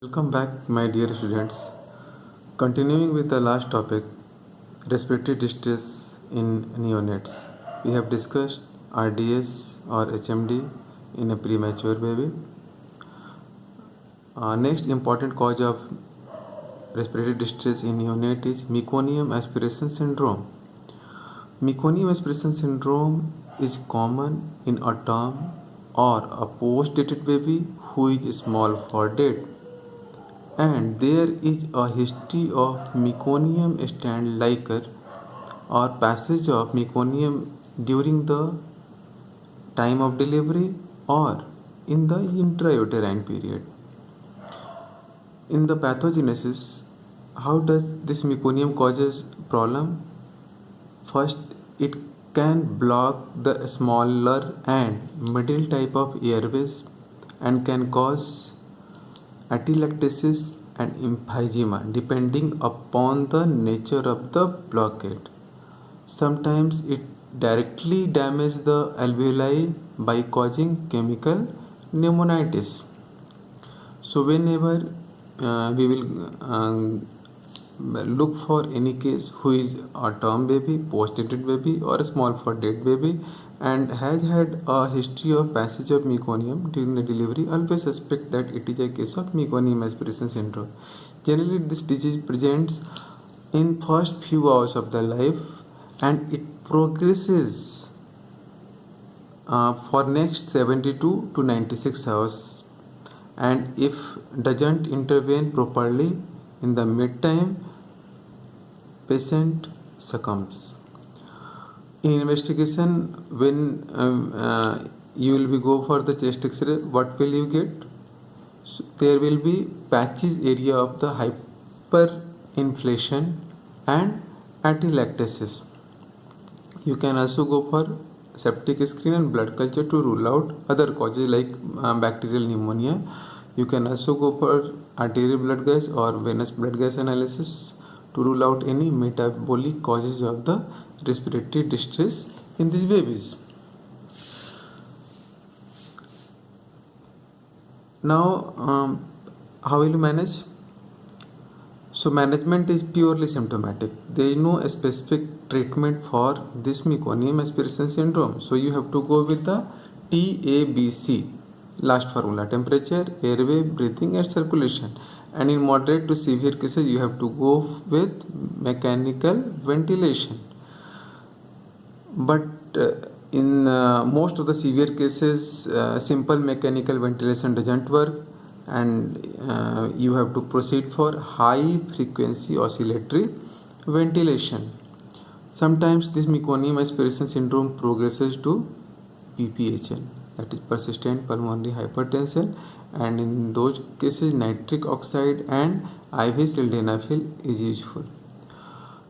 Welcome back, my dear students. Continuing with the last topic, respiratory distress in neonates. We have discussed RDS or HMD in a premature baby. Next important cause of respiratory distress in neonate is meconium aspiration syndrome. Meconium aspiration syndrome is common in a term or a post-dated baby who is small for date, and there is a history of meconium stand liquor or passage of meconium during the time of delivery or in the intrauterine period. In the pathogenesis, how does this meconium causes problem? First, it can block the smaller and middle type of airways and can cause atelectasis and emphysema depending upon the nature of the blockade. Sometimes it directly damages the alveoli by causing chemical pneumonitis. So whenever we will look for any case who is a term baby, post-dated baby or a small for date baby and has had a history of passage of meconium during the delivery, always suspect that it is a case of meconium aspiration syndrome. Generally, this disease presents in first few hours of the life and it progresses for next 72 to 96 hours, and if doesn't intervene properly in the mid time, patient succumbs. In investigation, when you will be go for the chest x-ray, what will you get? So there will be patches area of the hyperinflation and atelectasis. You can also go for septic screen and blood culture to rule out other causes like bacterial pneumonia. You can also go for arterial blood gas or venous blood gas analysis to rule out any metabolic causes of the respiratory distress in these babies. Now, how will you manage? So management is purely symptomatic. There is no specific treatment for this meconium aspiration syndrome. So you have to go with the TABC, last formula: temperature, airway, breathing and circulation. And in moderate to severe cases, you have to go with mechanical ventilation. But in most of the severe cases, simple mechanical ventilation doesn't work, and you have to proceed for high frequency oscillatory ventilation. Sometimes this meconium aspiration syndrome progresses to PPHN, that is persistent pulmonary hypertension, and in those cases nitric oxide and IV sildenafil is useful.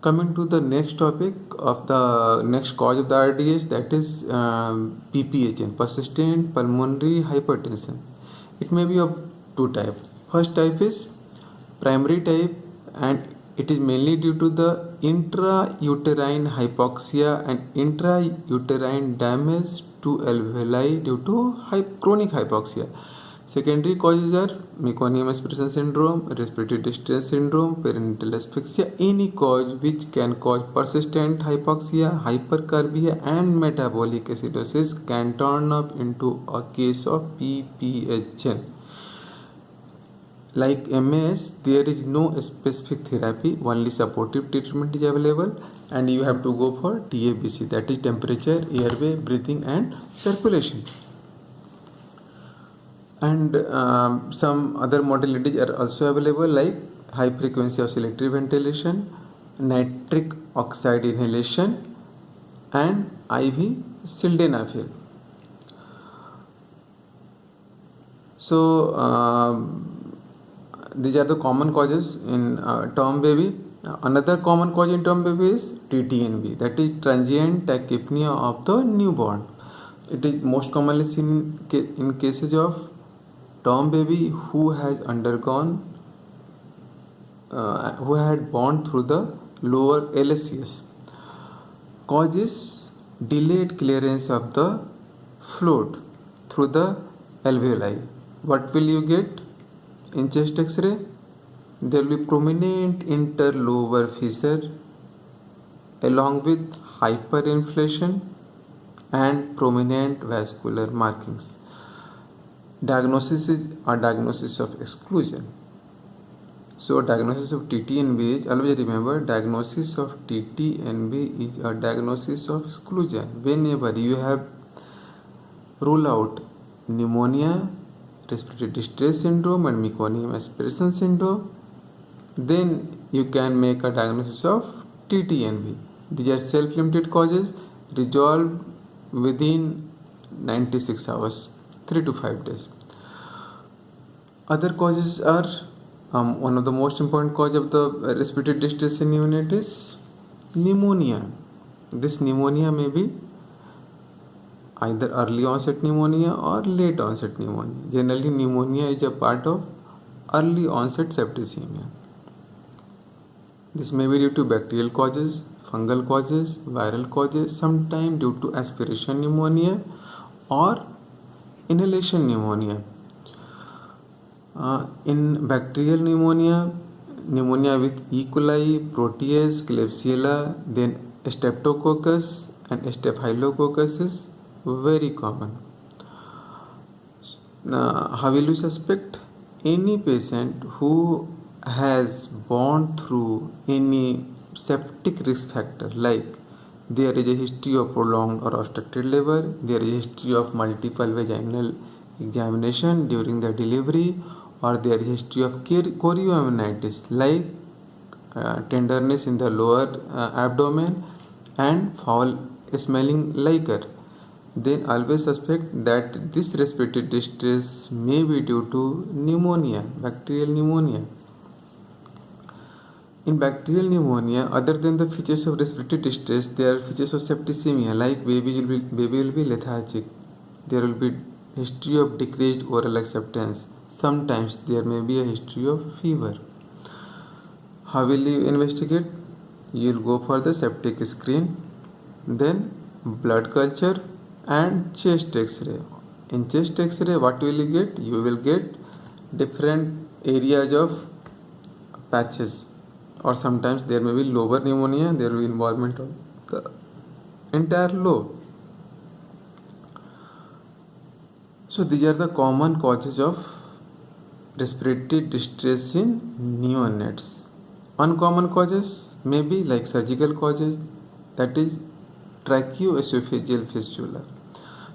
Coming to the next topic of the next cause of the RDS, that is PPHN, persistent pulmonary hypertension. It may be of two types. First type is primary type, and it is mainly due to the intrauterine hypoxia and intrauterine damage to alveoli due to chronic hypoxia. Secondary causes are meconium aspiration syndrome, respiratory distress syndrome, perinatal asphyxia. Any cause which can cause persistent hypoxia, hypercarbia and metabolic acidosis can turn up into a case of PPHN. Like MAS, there is no specific therapy, only supportive treatment is available, and you have to go for TABC, that is temperature, airway, breathing and circulation. And some other modalities are also available like high frequency oscillatory ventilation, nitric oxide inhalation and IV sildenafil. So these are the common causes in term baby. Another common cause in term baby is TTNB, that is transient tachypnea of the newborn. It is most commonly seen in cases of term baby who has undergone who had born through the lower LSCS. Causes delayed clearance of the fluid through the alveoli. What will you get? In chest X-ray, there will be prominent interlobar fissure along with hyperinflation and prominent vascular markings. Diagnosis is a diagnosis of exclusion. So diagnosis of TTNB is, always remember, diagnosis of TTNB is a diagnosis of exclusion. Whenever you have rule out pneumonia, respiratory distress syndrome and meconium aspiration syndrome, then you can make a diagnosis of TTNB. These are self-limited causes resolved within 96 hours, 3 to 5 days. Other causes are one of the most important cause of the respiratory distress in neonate is pneumonia. This pneumonia may be either early onset pneumonia or late onset pneumonia. Generally, pneumonia is a part of early onset septicemia. This may be due to bacterial causes, fungal causes, viral causes, sometimes due to aspiration pneumonia or inhalation pneumonia. In bacterial pneumonia, pneumonia with E. coli, Proteus, Klebsiella, then Streptococcus and Staphylococcus is very common. How will you suspect? Any patient who has gone through any septic risk factor, like there is a history of prolonged or obstructed labor, there is a history of multiple vaginal examination during the delivery, or there is a history of chorioamnitis, like tenderness in the lower abdomen and foul smelling liquor, then always suspect that this respiratory distress may be due to pneumonia, bacterial pneumonia. In bacterial pneumonia, other than the features of respiratory distress, there are features of septicemia, like baby will be lethargic. There will be history of decreased oral acceptance. Sometimes there may be a history of fever. How will you investigate? You will go for the septic screen, then blood culture and chest X-ray. In chest X-ray, what will you get? You will get different areas of patches, or sometimes there may be lobar pneumonia, there will be involvement of the entire lobe. So these are the common causes of respiratory distress in neonates. Uncommon causes may be like surgical causes, that is tracheoesophageal fistula.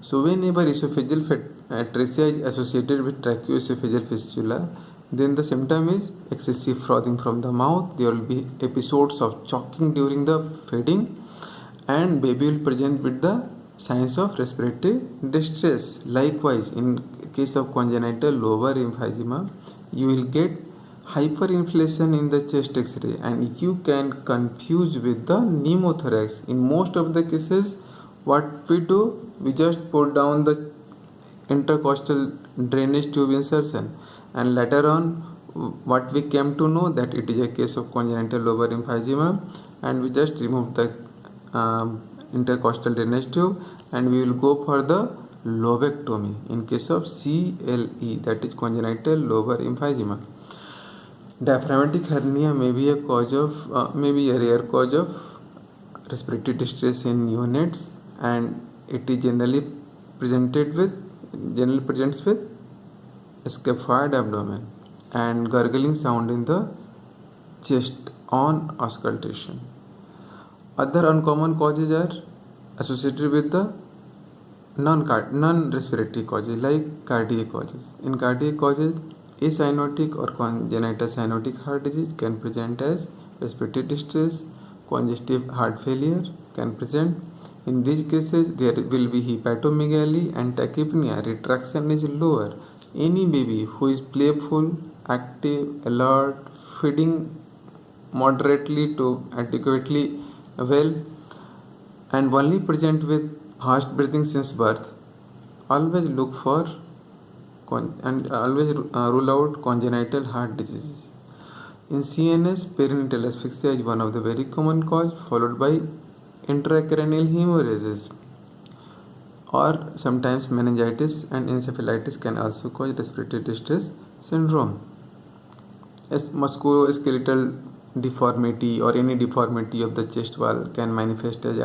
So whenever esophageal atresia is associated with tracheoesophageal fistula, then the symptom is excessive frothing from the mouth. There will be episodes of choking during the feeding, and baby will present with the signs of respiratory distress. Likewise, in case of congenital lobar emphysema, you will get hyperinflation in the chest X-ray, and you can confuse with the pneumothorax. In most of the cases, what we do, we just put down the intercostal drainage tube insertion, and later on what we came to know that it is a case of congenital lobar emphysema, and we just remove the intercostal drainage tube and we will go for the lobectomy in case of CLE, that is congenital lobar emphysema. Diaphragmatic hernia may be a cause of may be a rare cause of respiratory distress in neonates, and it is generally presents with scaphoid abdomen and gurgling sound in the chest on auscultation. Other uncommon causes are associated with the non-respiratory causes like cardiac causes. In cardiac causes, acyanotic or congenital cyanotic heart disease can present as respiratory distress. Congestive heart failure can present. In these cases, there will be hepatomegaly and tachypnea. Retraction is lower. Any baby who is playful, active, alert, feeding moderately to adequately well, and only present with fast breathing since birth, always look for always rule out congenital heart diseases. In CNS, perinatal asphyxia is one of the very common cause, followed by intracranial hemorrhages, or sometimes meningitis and encephalitis can also cause respiratory distress syndrome. musculoskeletal deformity or any deformity of the chest wall can manifest as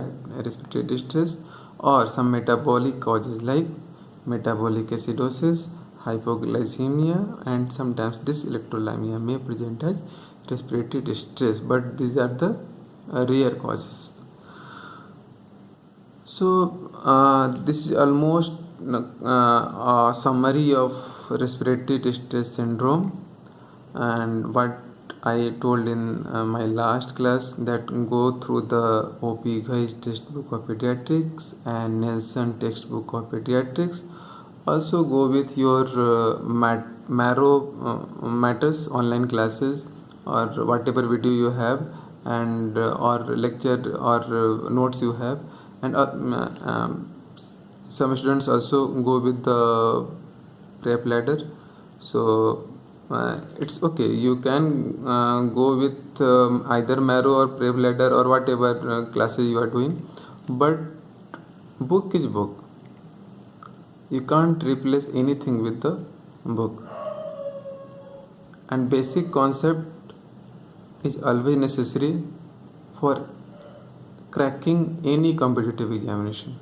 respiratory distress, or some metabolic causes like metabolic acidosis, hypoglycemia, and sometimes dyselectrolyemia may present as respiratory distress, but these are the rare causes. So this is almost a summary of respiratory distress syndrome, and what I told in my last class, that go through the O.P. Ghai's textbook of pediatrics and Nelson textbook of pediatrics. Also go with your Matters online classes or whatever video you have, and or lecture or notes you have, and some students also go with the prep ladder. So it's okay, you can go with either Marrow or prep ladder or whatever classes you are doing, but book is book. You can't replace anything with the book, and basic concept is always necessary for cracking any competitive examination.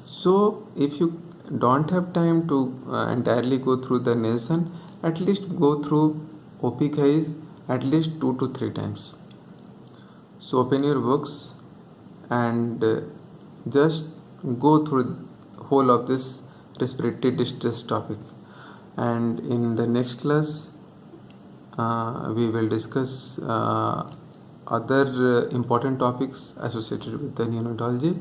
So if you don't have time to entirely go through the Nelson, at least go through O.P. Ghai's at least 2 to 3 times. So open your books and just go through whole of this respiratory distress topic, and in the next class we will discuss other important topics associated with the neonatology.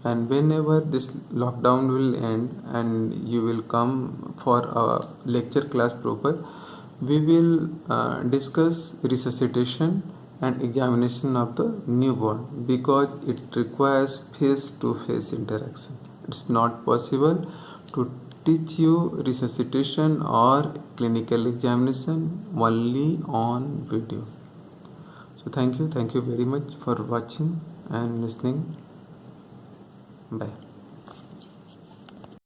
And whenever this lockdown will end and you will come for a lecture class proper, we will discuss resuscitation and examination of the newborn, because it requires face-to-face interaction. It's not possible to teach you resuscitation or clinical examination only on video. So thank you very much for watching and listening. Bye.